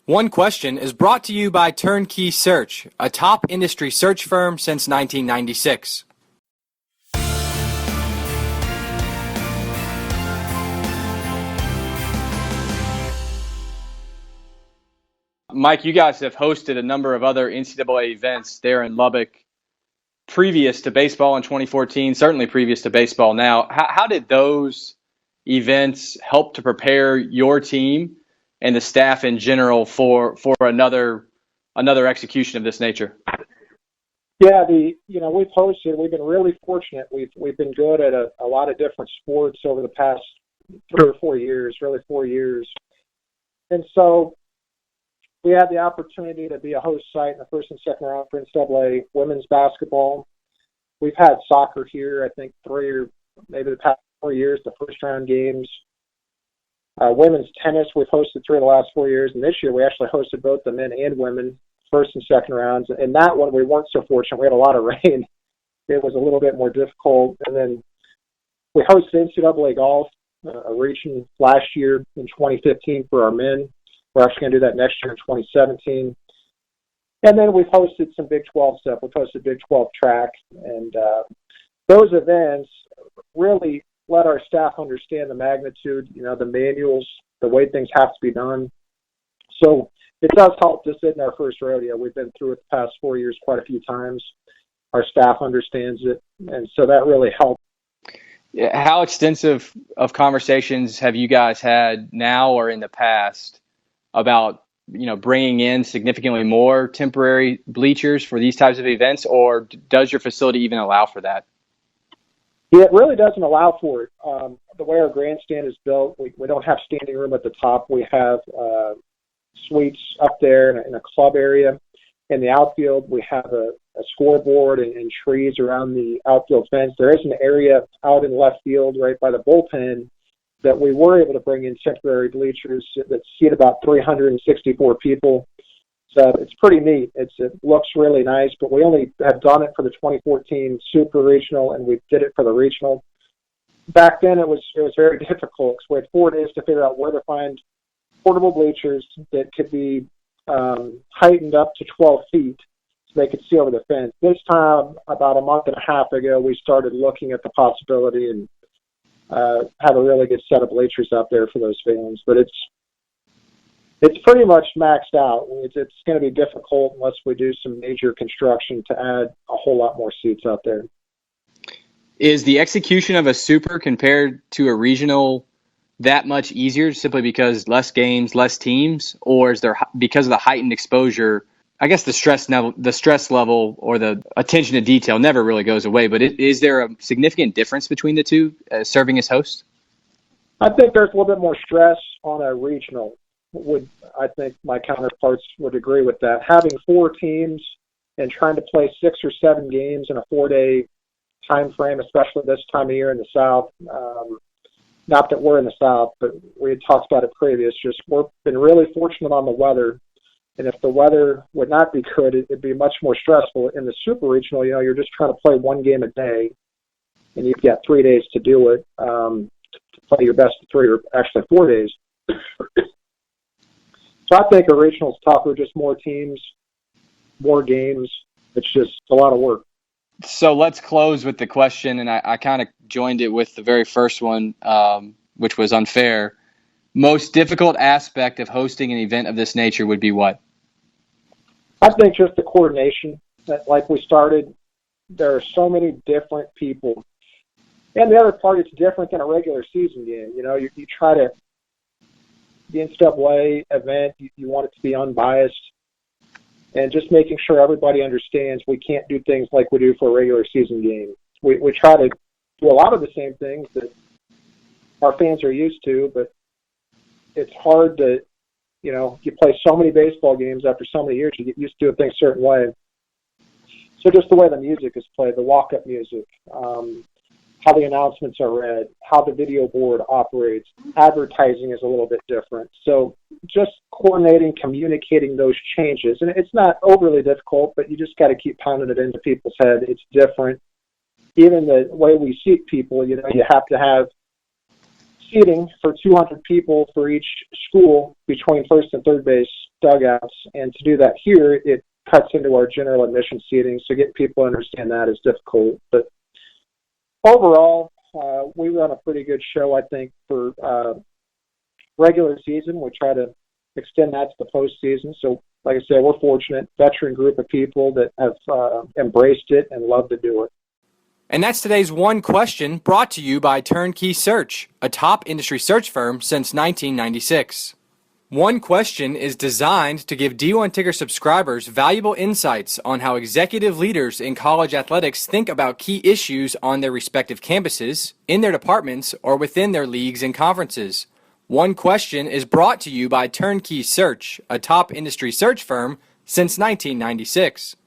One Question is brought to you by Turnkey Search, a top industry search firm since 1996. Mike, you guys have hosted a number of other NCAA events there in Lubbock previous to baseball in 2014, certainly previous to baseball now. How did those events help to prepare your team and the staff in general for another execution of this nature? Yeah, we've been really fortunate. We've been good at a lot of different sports over the past 3 or 4 years, really 4 years. And so we had the opportunity to be a host site in the first and second round for NCAA women's basketball. We've had soccer here, I think 3 or maybe the past 4 years, the first round games. Women's tennis, we've hosted 3 of the last 4 years. And this year we actually hosted both the men and women first and second rounds. And that one we weren't so fortunate. We had a lot of rain. It was a little bit more difficult. And then we hosted NCAA golf, a region last year in 2015 for our men. We're actually going to do that next year in 2017. And then we've hosted some Big 12 stuff. We've hosted Big 12 track. And those events really let our staff understand the magnitude, the manuals, the way things have to be done. So it does help. This isn't our first rodeo. We've been through it the past 4 years quite a few times. Our staff understands it. And so that really helps. How extensive of conversations have you guys had now or in the past about bringing in significantly more temporary bleachers for these types of events, or does your facility even allow for that? Yeah, it really doesn't allow for it. The way our grandstand is built, we don't have standing room at the top. We have suites up there in a club area. In the outfield, we have a scoreboard and trees around the outfield fence. There is an area out in left field right by the bullpen that we were able to bring in temporary bleachers that seat about 364 people. So it's pretty neat. It looks really nice, but we only have done it for the 2014 Super Regional, and we did it for the Regional. Back then, it was very difficult because we had 4 days to figure out where to find portable bleachers that could be heightened up to 12 feet so they could see over the fence. This time, about a month and a half ago, we started looking at the possibility and have a really good set of bleachers out there for those fans. But it's pretty much maxed out. It's going to be difficult unless we do some major construction to add a whole lot more seats out there. Is the execution of a super compared to a regional that much easier simply because less games, less teams, or is there, because of the heightened exposure, I guess the stress level or the attention to detail never really goes away, but is there a significant difference between the two serving as hosts? I think there's a little bit more stress on a regional. I think my counterparts would agree with that. Having 4 teams and trying to play 6 or 7 games in a 4-day time frame, especially this time of year in the South. Not that we're in the South, but we had talked about it previous. Just we've been really fortunate on the weather. And if the weather would not be good, it'd be much more stressful. In the Super Regional, you're just trying to play 1 game a day, and you've got 3 days to do it, to play your best of 3, or actually 4 days. So I think a regional's tougher, just more teams, more games. It's just a lot of work. So let's close with the question, and I kind of joined it with the very first one, which was unfair. Most difficult aspect of hosting an event of this nature would be what? I think just the coordination. Like we started, there are so many different people. And the other part, it's different than a regular season game. You try to, the NCAA event, you want it to be unbiased. And just making sure everybody understands we can't do things like we do for a regular season game. We try to do a lot of the same things that our fans are used to, but it's hard to, you play so many baseball games after so many years, you get used to doing things a certain way. So just the way the music is played, the walk-up music, how the announcements are read, how the video board operates, advertising is a little bit different. So just coordinating, communicating those changes. And it's not overly difficult, but you just got to keep pounding it into people's head. It's different. Even the way we seat people, you have to have seating for 200 people for each school between first and third base dugouts. And to do that here, it cuts into our general admission seating. So getting people to understand that is difficult. But overall, we run a pretty good show, I think, for regular season. We try to extend that to the postseason. So, like I said, we're fortunate, veteran group of people that have embraced it and love to do it. And that's today's One Question, brought to you by Turnkey Search, a top industry search firm since 1996. One Question is designed to give D1 Ticker subscribers valuable insights on how executive leaders in college athletics think about key issues on their respective campuses, in their departments, or within their leagues and conferences. One Question is brought to you by Turnkey Search, a top industry search firm since 1996.